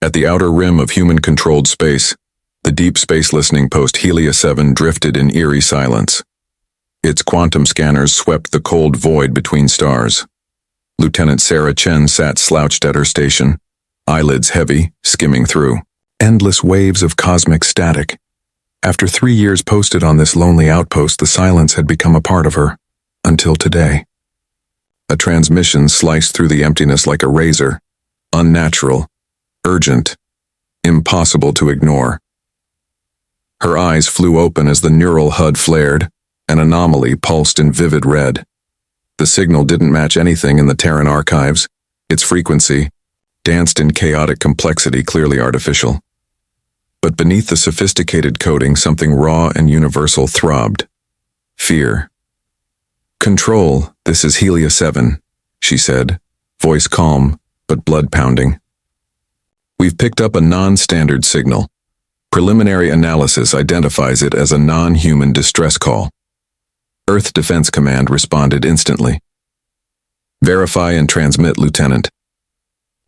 At the outer rim of human-controlled space, the deep space listening post Helia 7 drifted in eerie silence. Its quantum scanners swept the cold void between stars. Lieutenant Sarah Chen sat slouched at her station, eyelids heavy, skimming through endless waves of cosmic static. After 3 years posted on this lonely outpost, the silence had become a part of her, until today. A transmission sliced through the emptiness like a razor, unnatural, urgent, impossible to ignore. Her eyes flew open as the neural HUD flared, an anomaly pulsed in vivid red. The signal didn't match anything in the Terran archives. Its frequency danced in chaotic complexity, clearly artificial. But beneath the sophisticated coding, something raw and universal throbbed. Fear. "Control, this is Helia 7, she said, voice calm, but blood pounding. "We've picked up a non-standard signal. Preliminary analysis identifies it as a non-human distress call." Earth Defense Command responded instantly. "Verify and transmit, Lieutenant."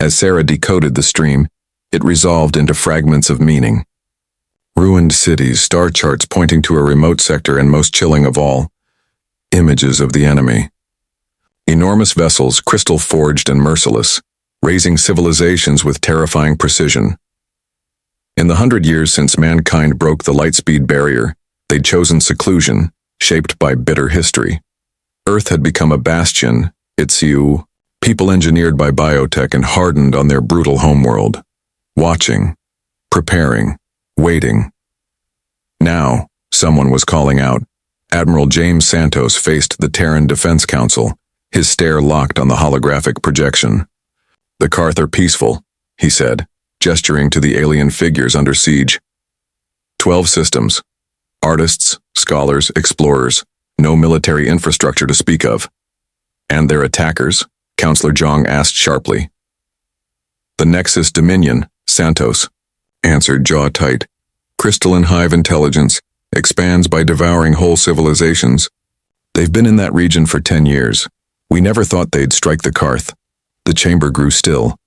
As Sarah decoded the stream, it resolved into fragments of meaning. Ruined cities, star charts pointing to a remote sector, and most chilling of all, images of the enemy. Enormous vessels, crystal-forged and merciless, raising civilizations with terrifying precision. In the 100 years since mankind broke the light-speed barrier, they'd chosen seclusion, shaped by bitter history. Earth had become a bastion, people engineered by biotech and hardened on their brutal homeworld. Watching, preparing, waiting. Now, someone was calling out. Admiral James Santos faced the Terran Defense Council, his stare locked on the holographic projection. "The Karth are peaceful," he said, gesturing to the alien figures under siege. 12 systems. Artists, scholars, explorers, no military infrastructure to speak of. "And their attackers?" Counselor Zhang asked sharply. "The Nexus Dominion," Santos answered, jaw tight. "Crystalline hive intelligence, expands by devouring whole civilizations. They've been in that region for 10 years. We never thought they'd strike the Karth." The chamber grew still.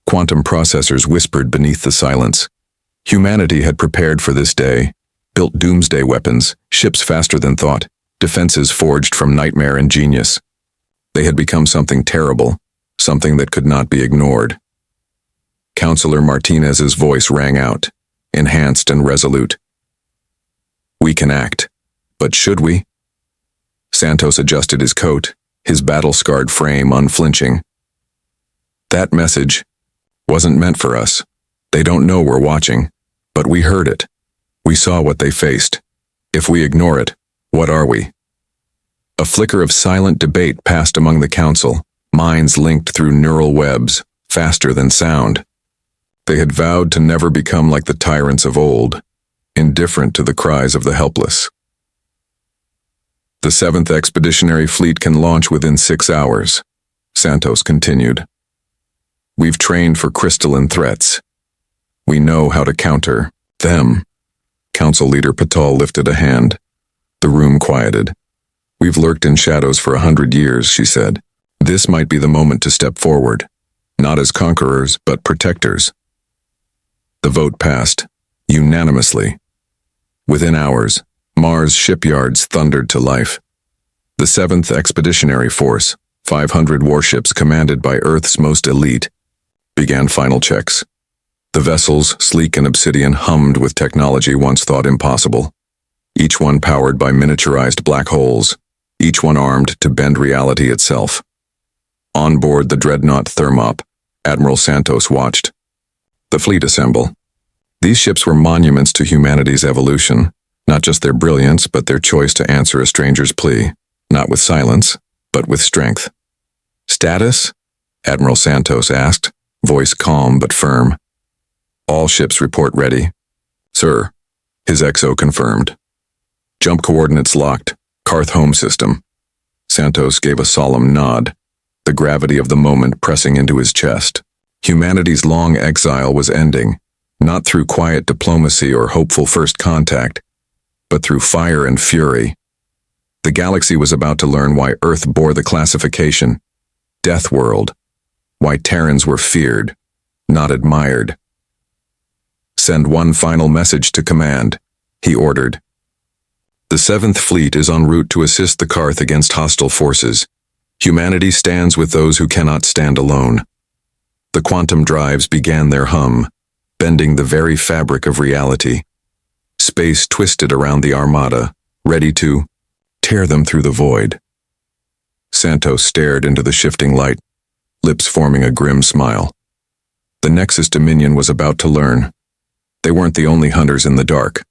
Quantum processors whispered beneath the silence. Humanity had prepared for this day, built doomsday weapons, ships faster than thought, defenses forged from nightmare and genius. They had become something terrible, something that could not be ignored. Counselor Martinez's voice rang out, enhanced and resolute. "We can act, but should we?" Santos adjusted his coat, his battle-scarred frame unflinching. "That message wasn't meant for us. They don't know we're watching, but we heard it. We saw what they faced. If we ignore it, what are we?" A flicker of silent debate passed among the council, minds linked through neural webs, faster than sound. They had vowed to never become like the tyrants of old, indifferent to the cries of the helpless. "The 7th Expeditionary Fleet can launch within 6 hours, Santos continued. "We've trained for crystalline threats. We know how to counter them." Council Leader Patal lifted a hand. The room quieted. "We've lurked in shadows for 100 years, she said. "This might be the moment to step forward, not as conquerors, but protectors." The vote passed, unanimously. Within hours, Mars shipyards thundered to life. The 7th Expeditionary Force, 500 warships commanded by Earth's most elite, began final checks. The vessels, sleek and obsidian, hummed with technology once thought impossible. Each one powered by miniaturized black holes, each one armed to bend reality itself. On board the dreadnought Thermop, Admiral Santos watched the fleet assemble. These ships were monuments to humanity's evolution, not just their brilliance, but their choice to answer a stranger's plea, not with silence, but with strength. "Status?" Admiral Santos asked, voice calm but firm. "All ships report ready." "Sir," his XO confirmed. "Jump coordinates locked, Karth home system." Santos gave a solemn nod, the gravity of the moment pressing into his chest. Humanity's long exile was ending, not through quiet diplomacy or hopeful first contact, but through fire and fury. The galaxy was about to learn why Earth bore the classification Deathworld, why Terrans were feared, not admired, Send one final message to command, he ordered. The 7th Fleet is en route to assist the Karth against hostile forces. Humanity stands with those who cannot stand alone. The quantum drives began their hum, bending the very fabric of reality. Space twisted around the armada, ready to tear them through the void. Santos stared into the shifting light, lips forming a grim smile. The Nexus Dominion was about to learn. They weren't the only hunters in the dark.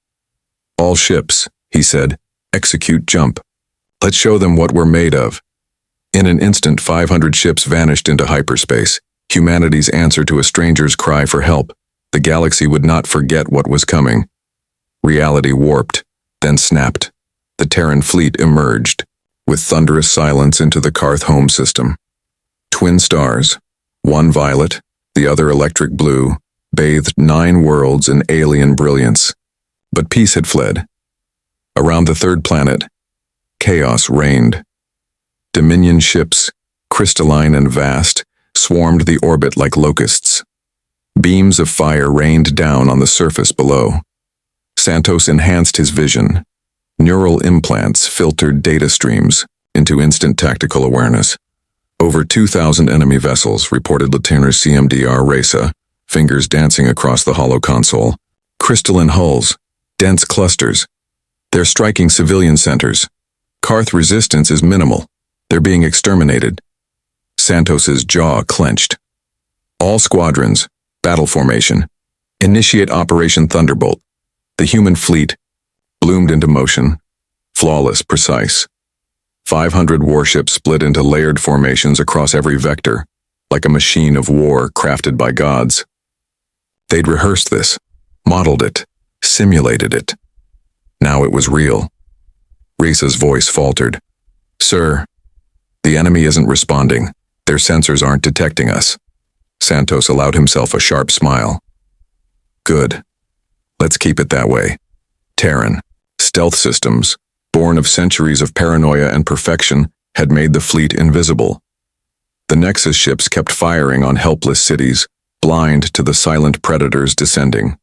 All ships, he said, execute jump. Let's show them what we're made of. In an instant, 500 ships vanished into hyperspace, humanity's answer to a stranger's cry for help. The galaxy would not forget what was coming. Reality warped, then snapped. The Terran fleet emerged, with thunderous silence into the Karth home system. Twin stars, one violet, the other electric blue, bathed 9 worlds in alien brilliance. But peace had fled. Around the 3rd planet, chaos reigned. Dominion ships, crystalline and vast, swarmed the orbit like locusts. Beams of fire rained down on the surface below. Santos enhanced his vision. Neural implants filtered data streams into instant tactical awareness. Over 2,000 enemy vessels, reported Lieutenant CMDR Reza, fingers dancing across the hollow console. Crystalline hulls, dense clusters. They're striking civilian centers. Karth resistance is minimal. They're being exterminated. Santos's jaw clenched. All squadrons, battle formation. Initiate Operation Thunderbolt. The human fleet bloomed into motion, flawless, precise. 500 warships split into layered formations across every vector, like a machine of war crafted by gods. They'd rehearsed this, modeled it, simulated it. Now it was real. Reza's voice faltered. Sir, the enemy isn't responding. Their sensors aren't detecting us. Santos allowed himself a sharp smile. Good. Let's keep it that way. Terran, stealth systems, born of centuries of paranoia and perfection, had made the fleet invisible. The Nexus ships kept firing on helpless cities, blind to the silent predators descending.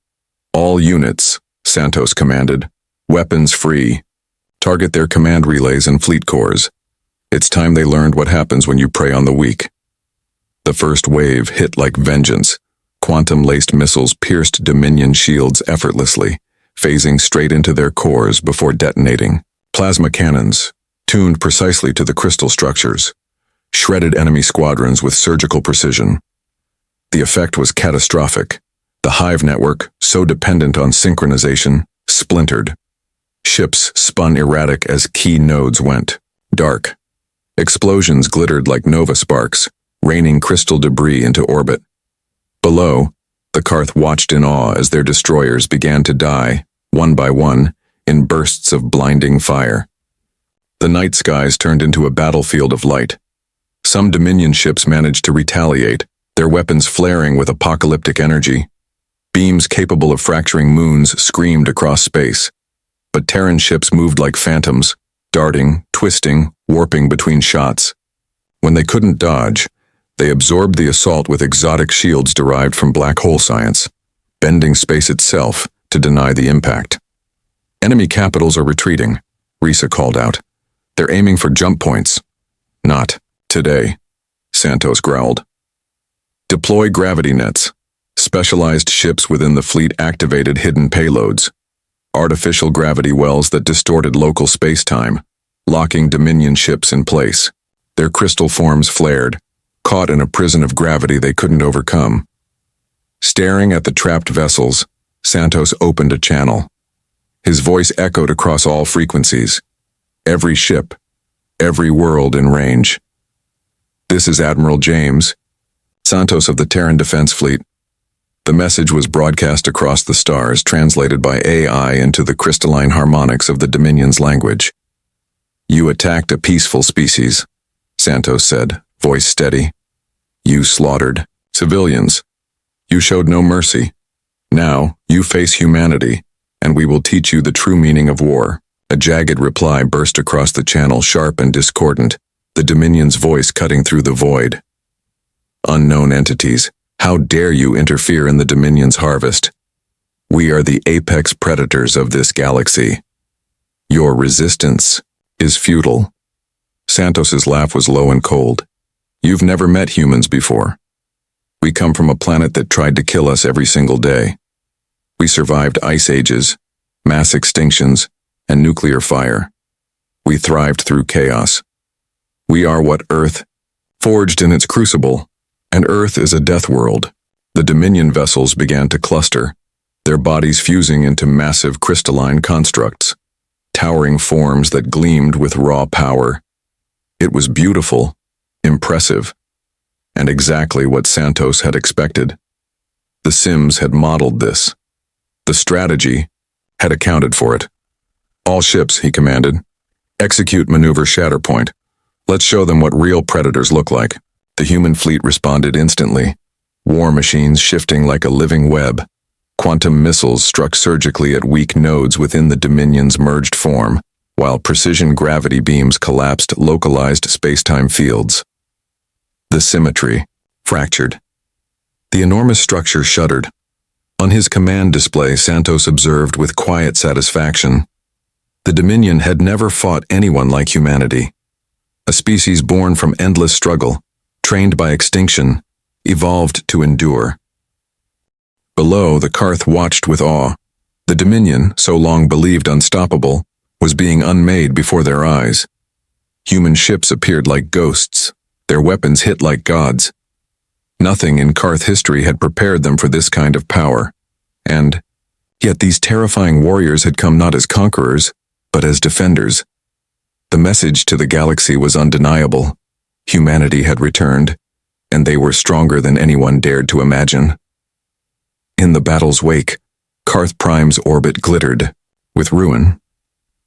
All units, Santos commanded, weapons free. Target their command relays and fleet cores. It's time they learned what happens when you prey on the weak. The first wave hit like vengeance. Quantum-laced missiles pierced Dominion shields effortlessly, phasing straight into their cores before detonating. Plasma cannons, tuned precisely to the crystal structures, shredded enemy squadrons with surgical precision. The effect was catastrophic. The hive network, so dependent on synchronization, splintered. Ships spun erratic as key nodes went dark. Explosions glittered like nova sparks, raining crystal debris into orbit. Below, the Karth watched in awe as their destroyers began to die, one by one, in bursts of blinding fire. The night skies turned into a battlefield of light. Some Dominion ships managed to retaliate, their weapons flaring with apocalyptic energy. Beams capable of fracturing moons screamed across space. But Terran ships moved like phantoms, darting, twisting, warping between shots. When they couldn't dodge, they absorbed the assault with exotic shields derived from black hole science, bending space itself to deny the impact. Enemy capitals are retreating, Reza called out. They're aiming for jump points. Not today, Santos growled. Deploy gravity nets. Specialized ships within the fleet activated hidden payloads. Artificial gravity wells that distorted local space-time, locking Dominion ships in place. Their crystal forms flared, caught in a prison of gravity they couldn't overcome. Staring at the trapped vessels, Santos opened a channel. His voice echoed across all frequencies. Every ship, every world in range. This is Admiral James, Santos of the Terran Defense Fleet. The message was broadcast across the stars, translated by AI into the crystalline harmonics of the Dominion's language. You attacked a peaceful species, Santos said, voice steady. You slaughtered civilians. You showed no mercy. Now, you face humanity, and we will teach you the true meaning of war. A jagged reply burst across the channel, sharp and discordant, the Dominion's voice cutting through the void. Unknown entities, how dare you interfere in the Dominion's harvest? We are the apex predators of this galaxy. Your resistance is futile. Santos's laugh was low and cold. You've never met humans before. We come from a planet that tried to kill us every single day. We survived ice ages, mass extinctions, and nuclear fire. We thrived through chaos. We are what Earth, forged in its crucible, and Earth is a death world. The Dominion vessels began to cluster, their bodies fusing into massive crystalline constructs, towering forms that gleamed with raw power. It was beautiful, impressive, and exactly what Santos had expected. The Sims had modeled this. The strategy had accounted for it. All ships, he commanded. Execute maneuver Shatterpoint. Let's show them what real predators look like. The human fleet responded instantly. War machines shifting like a living web. Quantum missiles struck surgically at weak nodes within the Dominion's merged form, while precision gravity beams collapsed localized space-time fields. The symmetry fractured. The enormous structure shuddered. On his command display, Santos observed with quiet satisfaction. The Dominion had never fought anyone like humanity. A species born from endless struggle, trained by extinction, evolved to endure. Below, the Karth watched with awe. The Dominion, so long believed unstoppable, was being unmade before their eyes. Human ships appeared like ghosts, their weapons hit like gods. Nothing in Karth history had prepared them for this kind of power, and yet these terrifying warriors had come not as conquerors, but as defenders. The message to the galaxy was undeniable. Humanity had returned, and they were stronger than anyone dared to imagine. In the battle's wake, Karth Prime's orbit glittered with ruin.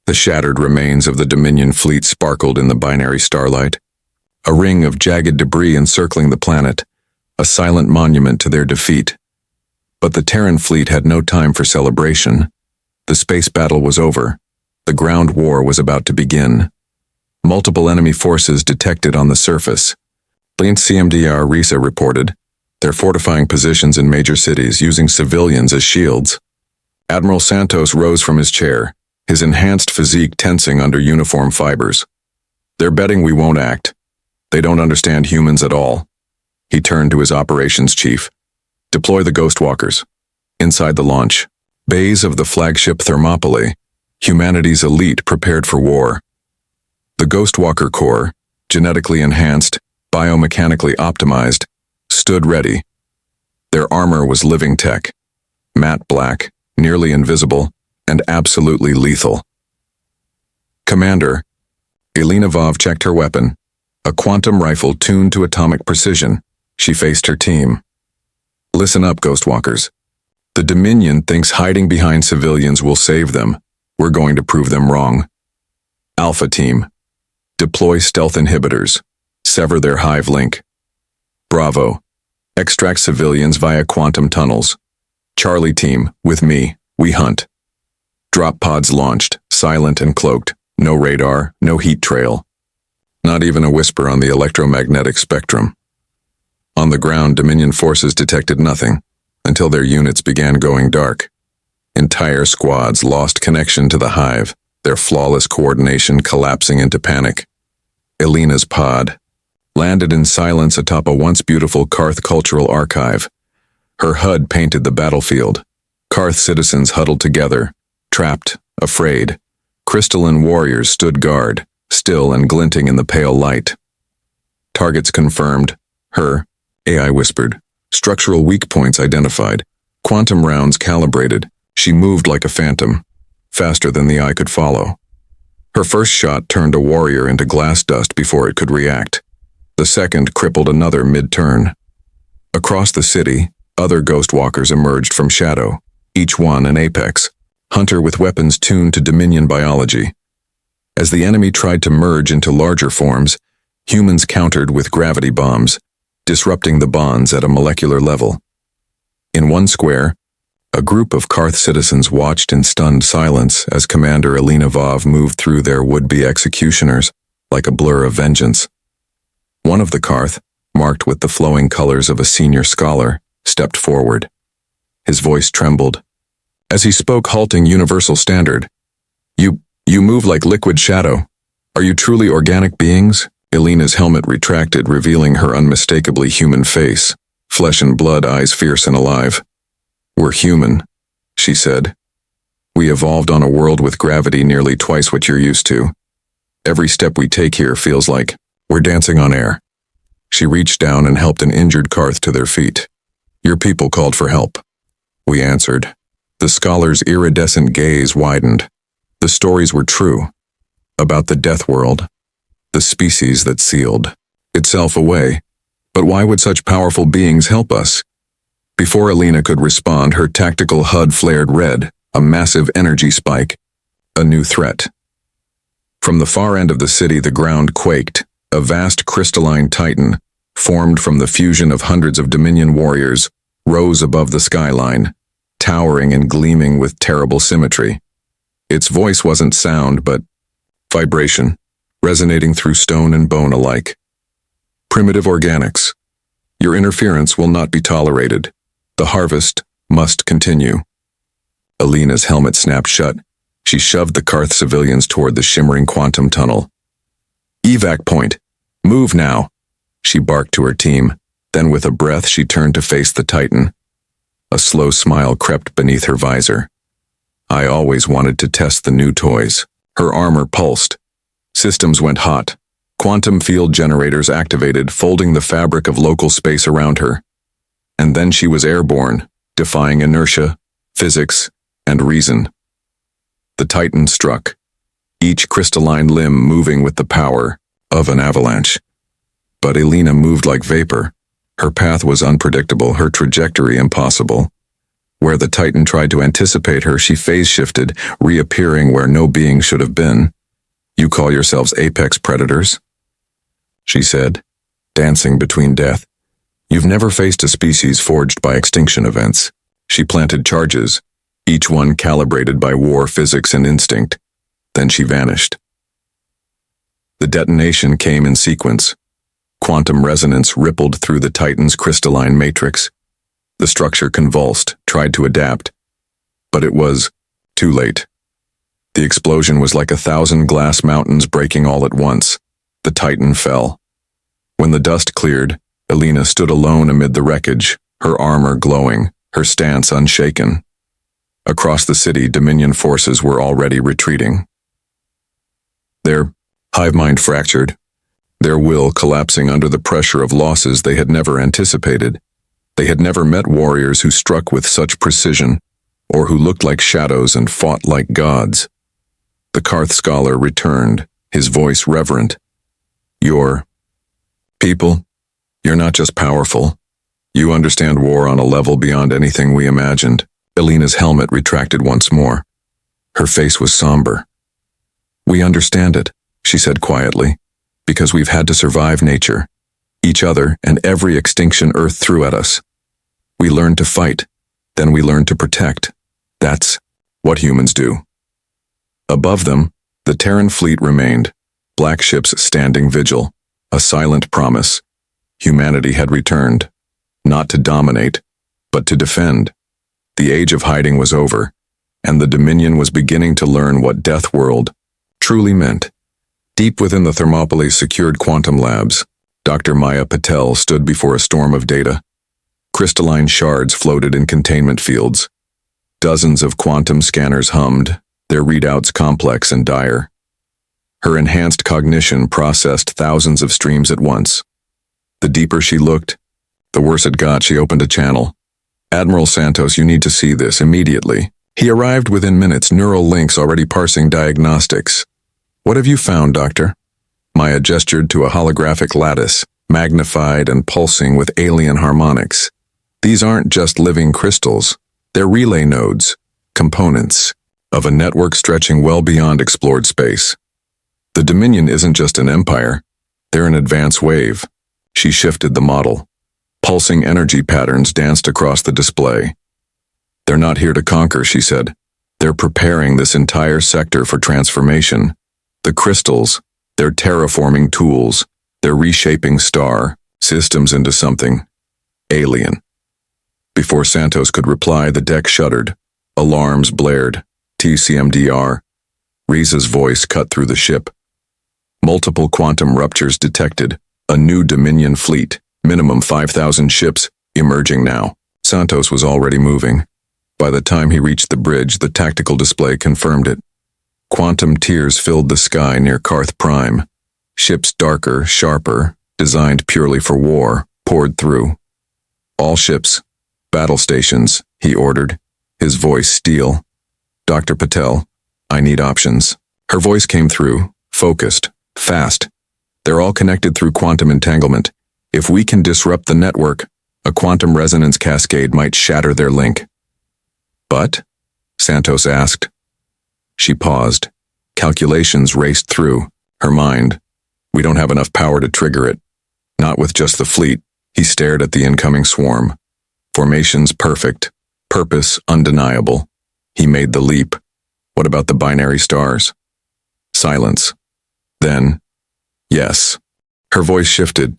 The shattered remains of the Dominion fleet sparkled in the binary starlight, a ring of jagged debris encircling the planet, a silent monument to their defeat. But the Terran fleet had no time for celebration. The space battle was over. The ground war was about to begin. Multiple enemy forces detected on the surface. Brilliance CMDR Risa reported, they're fortifying positions in major cities using civilians as shields. Admiral Santos rose from his chair, his enhanced physique tensing under uniform fibers. They're betting we won't act. They don't understand humans at all. He turned to his operations chief. Deploy the Ghostwalkers. Inside the launch, bays of the flagship Thermopylae, humanity's elite prepared for war. The Ghostwalker Corps, genetically enhanced, biomechanically optimized, stood ready. Their armor was living tech, matte black, nearly invisible, and absolutely lethal. Commander, Elena Vov checked her weapon, a quantum rifle tuned to atomic precision. She faced her team. Listen up, Ghostwalkers. The Dominion thinks hiding behind civilians will save them. We're going to prove them wrong. Alpha Team, deploy stealth inhibitors. Sever their hive link. Bravo, extract civilians via quantum tunnels. Charlie Team, with me, we hunt. Drop pods launched, silent and cloaked. No radar, no heat trail. Not even a whisper on the electromagnetic spectrum. On the ground, Dominion forces detected nothing, until their units began going dark. Entire squads lost connection to the hive, their flawless coordination collapsing into panic. Elena's pod landed in silence atop a once beautiful Karth cultural archive. Her HUD painted the battlefield. Karth citizens huddled together, trapped, afraid. Crystalline warriors stood guard, still and glinting in the pale light. Targets confirmed. Her, AI whispered. Structural weak points identified. Quantum rounds calibrated. She moved like a phantom, faster than the eye could follow. Her first shot turned a warrior into glass dust before it could react. The second crippled another mid-turn. Across the city, other Ghostwalkers emerged from shadow, each one an apex, hunter with weapons tuned to Dominion biology. As the enemy tried to merge into larger forms, humans countered with gravity bombs, disrupting the bonds at a molecular level. In one square, a group of Karth citizens watched in stunned silence as Commander Elena Vov moved through their would-be executioners like a blur of vengeance. One of the Karth, marked with the flowing colors of a senior scholar, stepped forward. His voice trembled. As he spoke halting universal standard. You move like liquid shadow. Are you truly organic beings? Elena's helmet retracted, revealing her unmistakably human face, flesh and blood, eyes fierce and alive. We're human, she said. We evolved on a world with gravity nearly twice what you're used to. Every step we take here feels like we're dancing on air. She reached down and helped an injured Karth to their feet. Your people called for help. We answered. The scholar's iridescent gaze widened. The stories were true. About the Deathworld. The species that sealed itself away. But why would such powerful beings help us? Before Elena could respond, her tactical HUD flared red, a massive energy spike. A new threat. From the far end of the city, the ground quaked. A vast crystalline titan, formed from the fusion of hundreds of Dominion warriors, rose above the skyline, towering and gleaming with terrible symmetry. Its voice wasn't sound, but vibration, resonating through stone and bone alike. Primitive organics. Your interference will not be tolerated. The harvest must continue. Elena's helmet snapped shut. She shoved the Karth civilians toward the shimmering quantum tunnel. Evac point. Move now, she barked to her team. Then with a breath she turned to face the Titan. A slow smile crept beneath her visor. I always wanted to test the new toys. Her armor pulsed. Systems went hot. Quantum field generators activated, folding the fabric of local space around her. And then she was airborne, defying inertia, physics, and reason. The Titan struck, each crystalline limb moving with the power of an avalanche. But Elena moved like vapor. Her path was unpredictable, her trajectory impossible. Where the Titan tried to anticipate her, she phase-shifted, reappearing where no being should have been. You call yourselves apex predators? She said, dancing between death. You've never faced a species forged by extinction events. She planted charges, each one calibrated by war, physics, and instinct. Then she vanished. The detonation came in sequence. Quantum resonance rippled through the Titan's crystalline matrix. The structure convulsed, tried to adapt. But it was too late. The explosion was like 1,000 glass mountains breaking all at once. The Titan fell. When the dust cleared, Elena stood alone amid the wreckage, her armor glowing, her stance unshaken. Across the city, Dominion forces were already retreating. Their hive mind fractured, their will collapsing under the pressure of losses they had never anticipated. They had never met warriors who struck with such precision, or who looked like shadows and fought like gods. The Karth scholar returned, his voice reverent. Your people, you're not just powerful. You understand war on a level beyond anything we imagined. Elena's helmet retracted once more. Her face was somber. We understand it, she said quietly, because we've had to survive nature, each other, and every extinction Earth threw at us. We learned to fight, then we learned to protect. That's what humans do. Above them, the Terran fleet remained, black ships standing vigil, a silent promise. Humanity had returned, not to dominate, but to defend. The age of hiding was over, and the Dominion was beginning to learn what Deathworld truly meant. Deep within the Thermopyla's secured quantum labs, Dr. Maya Patel stood before a storm of data. Crystalline shards floated in containment fields. Dozens of quantum scanners hummed, their readouts complex and dire. Her enhanced cognition processed thousands of streams at once. The deeper she looked, the worse it got. She opened a channel. Admiral Santos, you need to see this immediately. He arrived within minutes, neural links already parsing diagnostics. What have you found, Doctor? Maya gestured to a holographic lattice, magnified and pulsing with alien harmonics. These aren't just living crystals. They're relay nodes, components, of a network stretching well beyond explored space. The Dominion isn't just an empire. They're an advance wave. She shifted the model. Pulsing energy patterns danced across the display. They're not here to conquer, she said. They're preparing this entire sector for transformation. The crystals, they're terraforming tools. They're reshaping star systems into something alien. Before Santos could reply, the deck shuddered. Alarms blared. TCMDR. Riza's voice cut through the ship. Multiple quantum ruptures detected. A new Dominion fleet, minimum 5,000 ships, emerging now. Santos was already moving. By the time he reached the bridge, the tactical display confirmed it. Quantum tiers filled the sky near Karth Prime. Ships darker, sharper, designed purely for war, poured through. All ships, battle stations, he ordered, his voice steel. Dr. Patel, I need options. Her voice came through, focused, fast. They're all connected through quantum entanglement. If we can disrupt the network, a quantum resonance cascade might shatter their link. But? Santos asked. She paused. Calculations raced through her mind. We don't have enough power to trigger it. Not with just the fleet. He stared at the incoming swarm. Formations perfect. Purpose undeniable. He made the leap. What about the binary stars? Silence. Then, yes. Her voice shifted.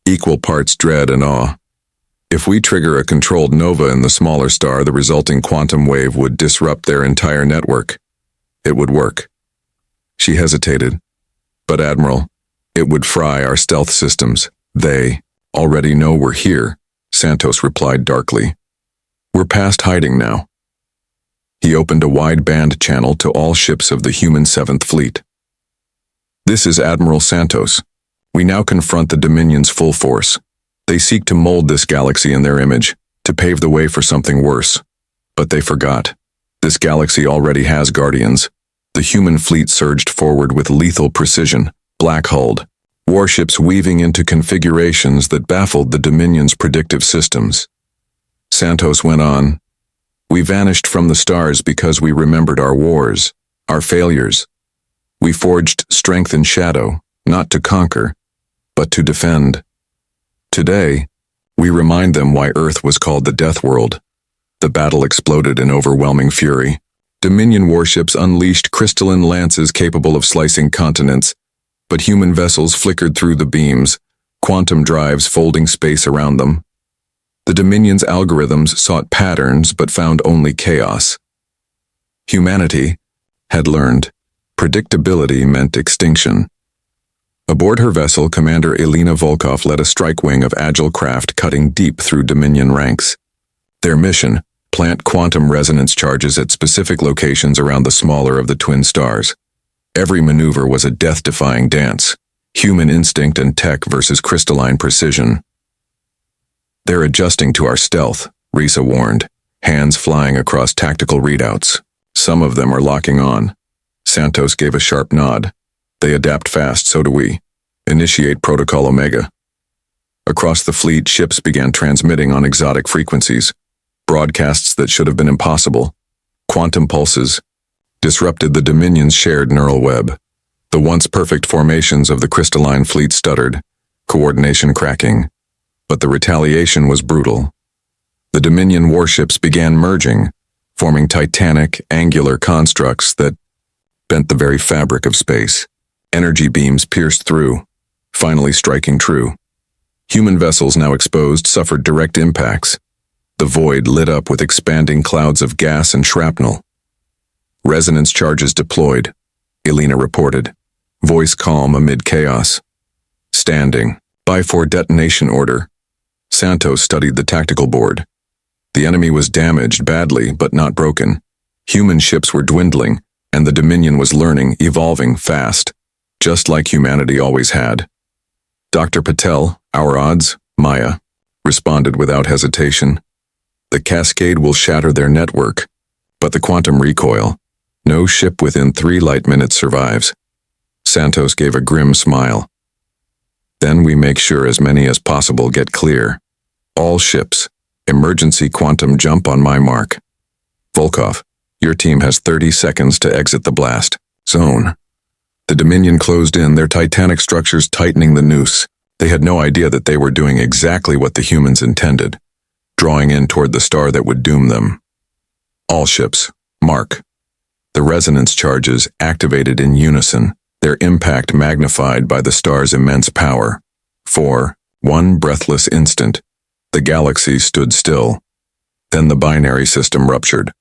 Equal parts dread and awe. If we trigger a controlled nova in the smaller star, the resulting quantum wave would disrupt their entire network. It would work. She hesitated. But Admiral, it would fry our stealth systems. They already know we're here, Santos replied darkly. We're past hiding now. He opened a wide-band channel to all ships of the human 7th Fleet. This is Admiral Santos. We now confront the Dominion's full force. They seek to mold this galaxy in their image, to pave the way for something worse. But they forgot. This galaxy already has guardians. The human fleet surged forward with lethal precision, black-hulled, warships weaving into configurations that baffled the Dominion's predictive systems. Santos went on, We vanished from the stars because we remembered our wars, our failures. We forged strength in shadow, not to conquer, but to defend. Today, we remind them why Earth was called the Deathworld. The battle exploded in overwhelming fury. Dominion warships unleashed crystalline lances capable of slicing continents, but human vessels flickered through the beams, quantum drives folding space around them. The Dominion's algorithms sought patterns but found only chaos. Humanity had learned predictability meant extinction. Aboard her vessel, Commander Elena Volkov led a strike wing of agile craft cutting deep through Dominion ranks. Their mission, plant quantum resonance charges at specific locations around the smaller of the twin stars. Every maneuver was a death-defying dance, human instinct and tech versus crystalline precision. They're adjusting to our stealth, Risa warned, hands flying across tactical readouts. Some of them are locking on. Santos gave a sharp nod. They adapt fast, so do we. Initiate Protocol Omega. Across the fleet, ships began transmitting on exotic frequencies. Broadcasts that should have been impossible. Quantum pulses disrupted the Dominion's shared neural web. The once perfect formations of the crystalline fleet stuttered, coordination cracking. But the retaliation was brutal. The Dominion warships began merging, forming titanic, angular constructs that bent the very fabric of space. Energy beams pierced through, finally striking true. Human vessels now exposed suffered direct impacts. The void lit up with expanding clouds of gas and shrapnel. Resonance charges deployed, Elena reported, voice calm amid chaos. Standing, by for detonation order. Santos studied the tactical board. The enemy was damaged badly, but not broken. Human ships were dwindling, and the Dominion was learning, evolving fast, just like humanity always had. Dr. Patel, our odds, Maya, responded without hesitation. The cascade will shatter their network, but the quantum recoil, no ship within 3 light minutes survives. Santos gave a grim smile. Then we make sure as many as possible get clear. All ships, emergency quantum jump on my mark. Volkov, your team has 30 seconds to exit the blast zone. The Dominion closed in, their titanic structures tightening the noose. They had no idea that they were doing exactly what the humans intended, drawing in toward the star that would doom them. All ships, mark. The resonance charges activated in unison, their impact magnified by the star's immense power. For one breathless instant, the galaxy stood still. Then the binary system ruptured.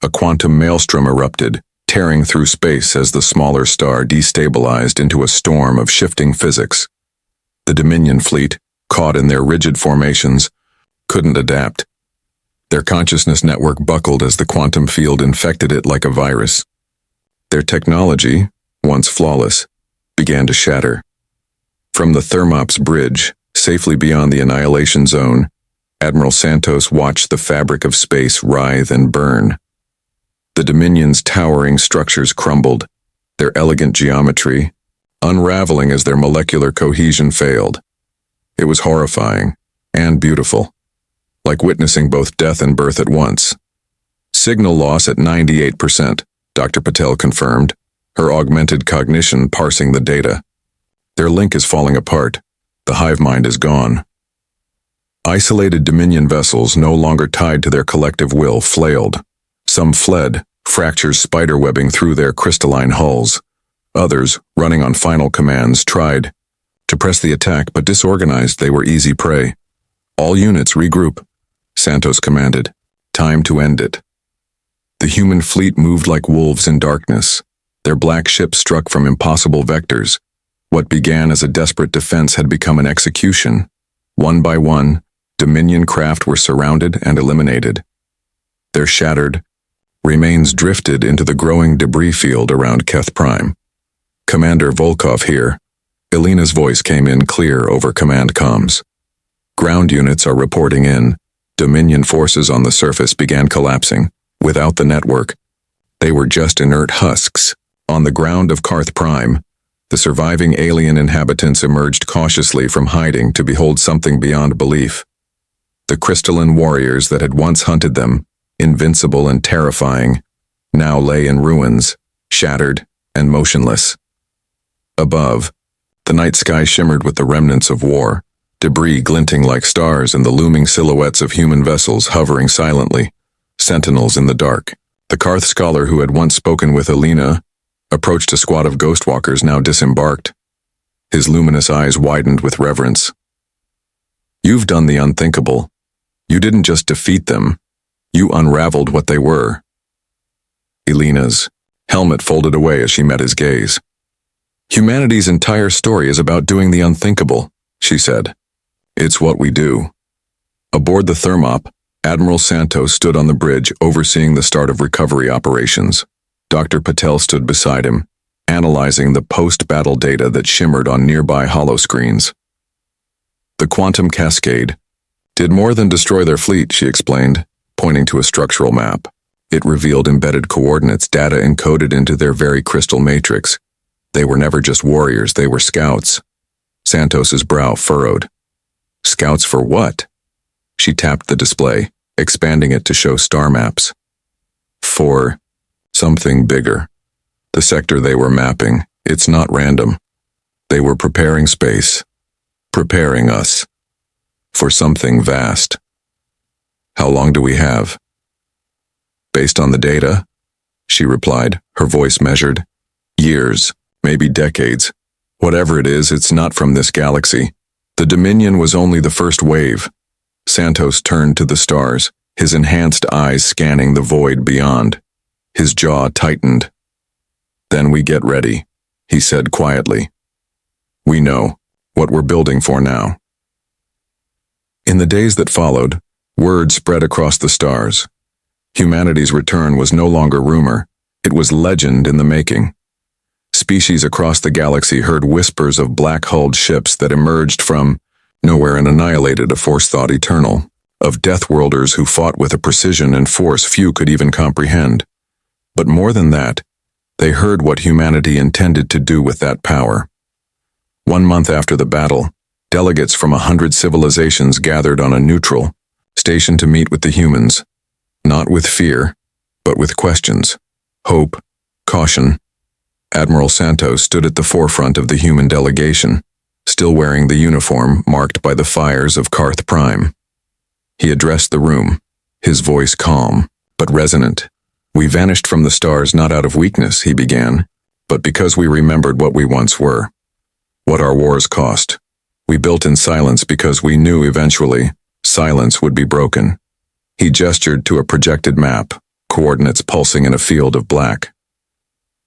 A quantum maelstrom erupted, tearing through space as the smaller star destabilized into a storm of shifting physics. The Dominion fleet, caught in their rigid formations, couldn't adapt. Their consciousness network buckled as the quantum field infected it like a virus. Their technology, once flawless, began to shatter. From the Thermop's bridge, safely beyond the annihilation zone, Admiral Santos watched the fabric of space writhe and burn. The Dominion's towering structures crumbled, their elegant geometry unraveling as their molecular cohesion failed. It was horrifying and beautiful, like witnessing both death and birth at once. Signal loss at 98%, Dr. Patel confirmed, her augmented cognition parsing the data. Their link is falling apart. The hive mind is gone. Isolated Dominion vessels, no longer tied to their collective will, flailed. Some fled, fractures spiderwebbing through their crystalline hulls. Others, running on final commands, tried to press the attack, but disorganized, they were easy prey. All units regroup, Santos commanded. Time to end it. The human fleet moved like wolves in darkness. Their black ships struck from impossible vectors. What began as a desperate defense had become an execution. One by one, Dominion craft were surrounded and eliminated. Their shattered remains drifted into the growing debris field around Keth Prime. Commander Volkov here. Elena's voice came in clear over command comms. Ground units are reporting in. Dominion forces on the surface began collapsing. Without the network, they were just inert husks. On the ground of Karth Prime, the surviving alien inhabitants emerged cautiously from hiding to behold something beyond belief. The crystalline warriors that had once hunted them, invincible and terrifying, now lay in ruins, shattered and motionless. Above, the night sky shimmered with the remnants of war, debris glinting like stars and the looming silhouettes of human vessels hovering silently, sentinels in the dark. The Karth scholar who had once spoken with Elena approached a squad of ghostwalkers now disembarked. His luminous eyes widened with reverence. You've done the unthinkable. You didn't just defeat them. You unraveled what they were. Elena's helmet folded away as she met his gaze. Humanity's entire story is about doing the unthinkable, she said. It's what we do. Aboard the Thermop, Admiral Santos stood on the bridge overseeing the start of recovery operations. Dr. Patel stood beside him, analyzing the post-battle data that shimmered on nearby holoscreens. The quantum cascade did more than destroy their fleet, she explained, pointing to a structural map. It revealed embedded coordinates, data encoded into their very crystal matrix. They were never just warriors, they were scouts. Santos's brow furrowed. Scouts for what? She tapped the display, expanding it to show star maps. For something bigger. The sector they were mapping, it's not random. They were preparing space, preparing us, for something vast. How long do we have? Based on the data, she replied, her voice measured. Years, maybe decades. Whatever it is, it's not from this galaxy. The Dominion was only the first wave. Santos turned to the stars, his enhanced eyes scanning the void beyond. His jaw tightened. Then we get ready, he said quietly. We know what we're building for now. In the days that followed, word spread across the stars. Humanity's return was no longer rumor, it was legend in the making. Species across the galaxy heard whispers of black-hulled ships that emerged from nowhere and annihilated a force thought eternal, of Deathworlders who fought with a precision and force few could even comprehend. But more than that, they heard what humanity intended to do with that power. 1 month after the battle, delegates from 100 civilizations gathered on a neutral station to meet with the humans, not with fear, but with questions, hope, caution. Admiral Santos stood at the forefront of the human delegation, still wearing the uniform marked by the fires of Karth Prime. He addressed the room, his voice calm, but resonant. We vanished from the stars not out of weakness, he began, but because we remembered what we once were, what our wars cost. We built in silence because we knew eventually silence would be broken. He gestured to a projected map, coordinates pulsing in a field of black.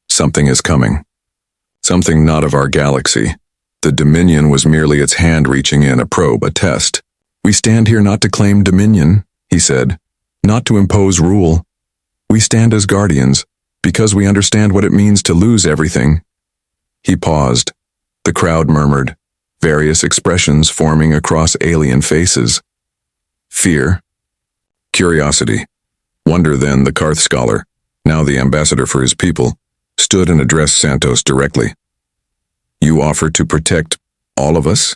Something is coming. Something not of our galaxy. The Dominion was merely its hand reaching in, a probe, a test. "We stand here not to claim dominion," he said, "not to impose rule. We stand as guardians, because we understand what it means to lose everything." He paused. The crowd murmured, various expressions forming across alien faces. Fear, curiosity, wonder. Then the Karth scholar, now the ambassador for his people, stood and addressed Santos directly. "You offer to protect all of us?"